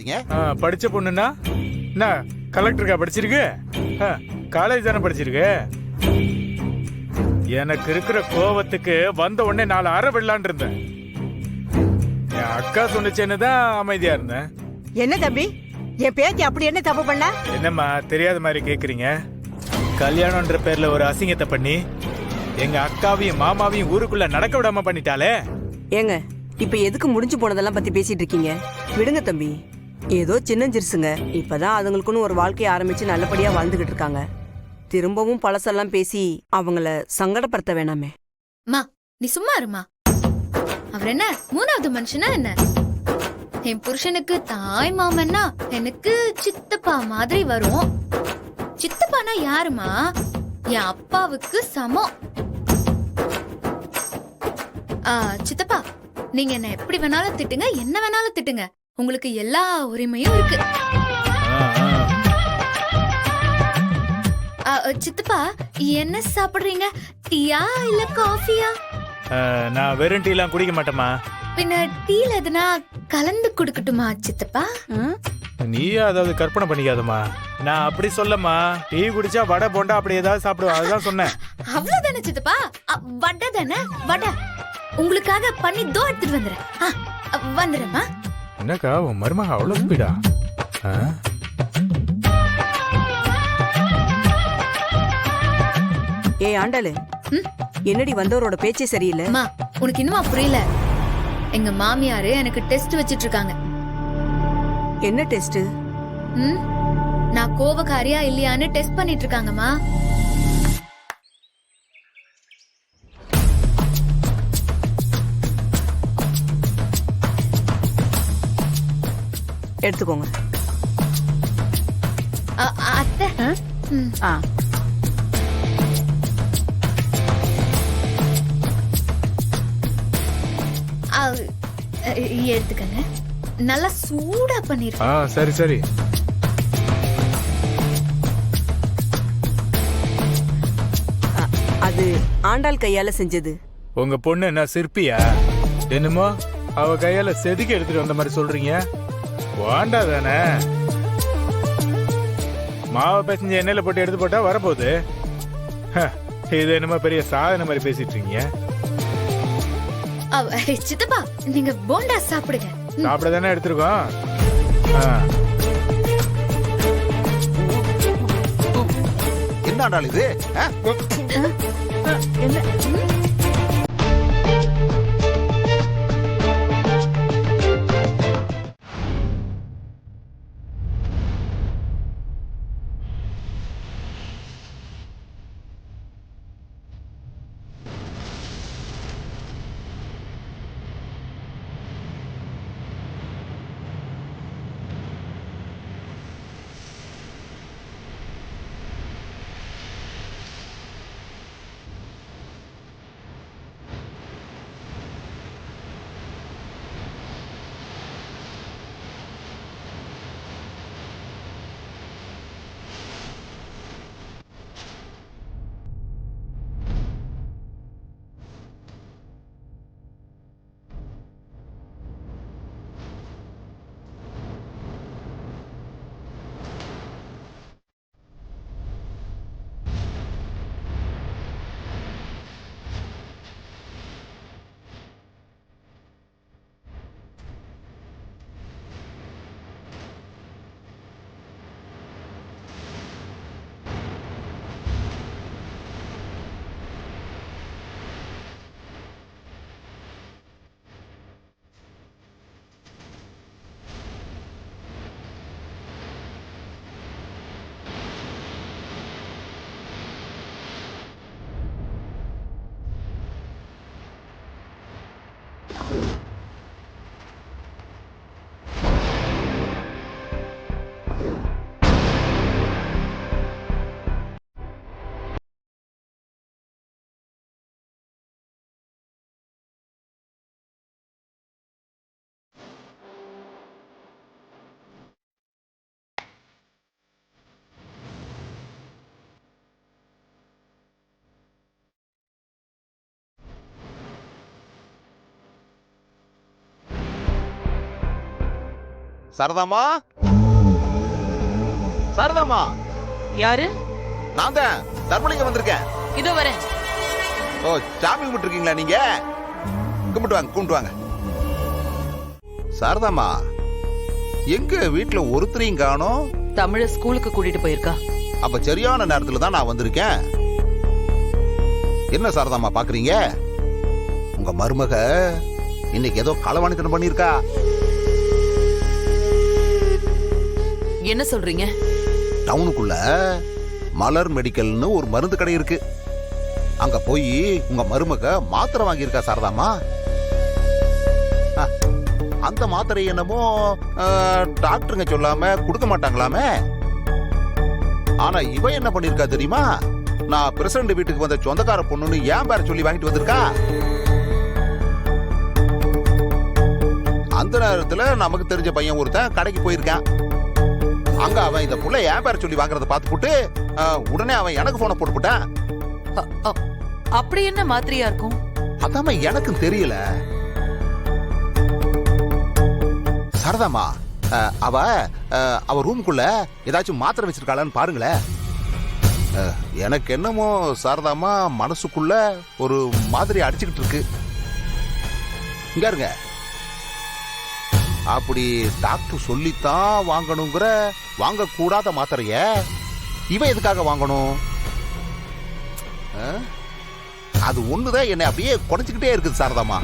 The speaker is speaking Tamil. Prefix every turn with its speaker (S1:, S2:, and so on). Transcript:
S1: பேசுறீங்க?
S2: படிச்ச பொண்ணுன்னா என்ன கலெக்டருக்கா படிச்சிருக்கு? காலேஜ் தானே படிச்சிருக்கு. எனக்கு இருக்கிற கோவத்துக்கு வந்த உடனே 4 அரை விடலான் இருந்தேன். என் அக்கா சொன்னிச்சேன்னு தான் அமைதியா இருந்தேன்.
S3: என்ன தம்பி, என் பேத்தி அப்படி என்ன தப்பு பண்ணா?
S2: என்னம்மா தெரியாத மாதிரி கேக்குறீங்க? கல்யாணம்ன்ற பேர்ல ஒரு அசிங்கத்தை பண்ணி எங்க அக்காவையும் மாமாவையும் ஊருக்குள்ள நடக்க விடாம பண்ணிட்டாலே.
S4: ஏங்க இப்ப எதுக்கு முடிஞ்சு போனதெல்லாம் பத்தி பேசிட்டு இருக்கீங்க? விடுங்க தம்பி, ஏதோ சின்னஞ்சிருசுங்க. இப்பதான் அதுங்களுக்குன்னு ஒரு வாழ்க்கையை ஆரம்பிச்சு நல்லபடியா வாழ்ந்துகிட்டு இருக்காங்க. திரும்பவும் பழசெல்லாம் பேசி அவங்கள சங்கடப்படுத்த வேணாமே.
S5: மா நீ சும்மா இருமா. அவர் என்ன 3வது மனுஷனா என்ன? என் புருஷனுக்கு தாய் மாமன்னா எனக்கு சித்தப்பா மாதிரி வரும். சித்தப்பானா யாருமா? என் அப்பாவுக்கு சமம். சித்தப்பா, நீங்க என்ன எப்படி வேணாலும் திட்டுங்க, என்ன வேணாலும் திட்டுங்க. உங்களுக்கு எல்லா உரிமையும் இருக்கு. சித்தப்பா, என்ன சாப்பிடுறீங்க? டீயா இல்ல காஃபியா?
S2: நான் வெறும் டீ எல்லாம் குடிக்க மாட்டேமா.
S5: பின்ன டீல எதுனா கலந்து குடுக்கட்டுமா சித்தப்பா?
S2: நீ அதாவது கற்பனை பண்ணிக்காதமா. நான் அப்படி சொல்லமா. டீ குடிச்சா வடை போண்டா அப்படி ஏதாவது சாப்பிடுவா, அதுதான் சொன்னேன்.
S5: அவ்வளவுதானே சித்தப்பா? வடை தானே? வடை உங்களுக்காக பண்ணி தோ எடுத்துட்டு வந்துடுறேன். வந்துடுறேம்மா.
S2: என்னக்கா உன் மருமக அவ்வளவு ஸ்பீடா?
S4: ஏய் ஆண்டாளு, என்னடி வந்தவரோட பேச்சே சரியில்லை.
S5: அம்மா, உனக்கு இன்னுமா புரியல? எங்க மாமியாரு எனக்கு டெஸ்ட் வச்சிட்டு இருக்காங்க.
S4: என்ன டெஸ்ட்?
S5: நான் கோவக்காரியா இல்லையான்னு டெஸ்ட் பண்ணிட்டு இருக்காங்கம்மா.
S4: எடுத்துக்கோங்க.
S5: அத்தை. எடுத்துக்கங்க. நல்லா சூடா பண்ணிருக்கேன்.
S2: சரி சரி.
S4: அது ஆண்டாள் கையால செஞ்சது.
S2: உங்க பொண்ணு என்ன சிற்பியா? என்னமோ அவ கையால செதுக்கி எடுத்துட்டு வந்த மாதிரி சொல்றீங்க. வாண்டா தானே. மாவை பேசஞ்ச எண்ணெயில போட்டு எடுத்து போட்டா வரப்போகுது. இது என்னமோ பெரிய சாதனை மாதிரி பேசிட்டு இருக்கீங்க.
S5: சித்தப்பா, நீங்க போண்டா சாப்பிடுங்க.
S2: சாப்பிட தானே எடுத்துருக்கோம்.
S1: என்ன ஆண்டாள் இது? சரதாமா, சரதாமா,
S6: யாரு?
S1: நான் தான் தர்மலிங்கம் வந்திருக்கேன்.
S6: இதோ வரேன்.
S1: ஓ, சாமி கும்பிட்டு இருக்கீங்களா நீங்க? கும்பிட்டு வாங்க, கும்பிட்டு வாங்க. சாரதாமா, எங்க வீட்டுல ஒருத்தரையும் காணோம்?
S6: தமிழ ஸ்கூலுக்கு கூட்டிட்டு போயிருக்கா.
S1: அப்ப சரியான நேரத்துல தான் நான் வந்திருக்கேன். என்ன சாரதாமா பாக்குறீங்க? உங்க மருமக இன்னைக்கு ஏதோ களவாணித்தனம் பண்ணிருக்கா.
S6: என்ன சொல்றீங்க?
S1: டவுனுக்குள்ள மலர் மெடிக்கல்னு ஒரு மருந்து கடை இருக்கு. அங்க போய் உங்க மருமக மாத்திரை வாங்கியிருக்கா சாரதாமா. அந்த மாத்திரை என்னமோ டாக்டருங்க சொல்லாம கொடுக்க மாட்டாங்களாமே. ஆனா இவ என்ன பண்ணிருக்கா தெரியுமா? நான் பிரசிடண்ட் வீட்டுக்கு வந்த சொந்தக்கார பொண்ணுன்னு ஏன் பேர சொல்லி வாங்கிட்டு வந்திருக்கா. அந்த நேரத்துல நமக்கு தெரிஞ்ச பையன் ஒருத்தன் கடைக்கு போயிருக்கான். அங்க அவன் இந்த புள்ள ஏன் பேர சொல்லி வாங்குறத பார்த்துப்புட்டு உடனே அவன் எனக்கு போனை போட்டுட்டான்.
S6: அப்படி என்ன மாத்திரையா இருக்கும்?
S1: அதாம எனக்கு தெரியல சரதாமா. அவ ரூமுக்குள்ள ஏதாச்சும் மாத்திரை வச்சிருக்காளான்னு பாருங்களேன். எனக்கு என்னமோ சாரதாமா மனசுக்குள்ள ஒரு மாதிரி அடிச்சுக்கிட்டு இருக்கு. இங்க இருங்க. அப்படி டாக்டர் சொல்லித்தான் வாங்கணுங்கிற வாங்க கூடாத மாத்திரைய இவன் எதுக்காக வாங்கணும்? அது ஒண்ணுதான் என்னை அப்படியே குறைச்சுக்கிட்டே இருக்குது சாரதாமா.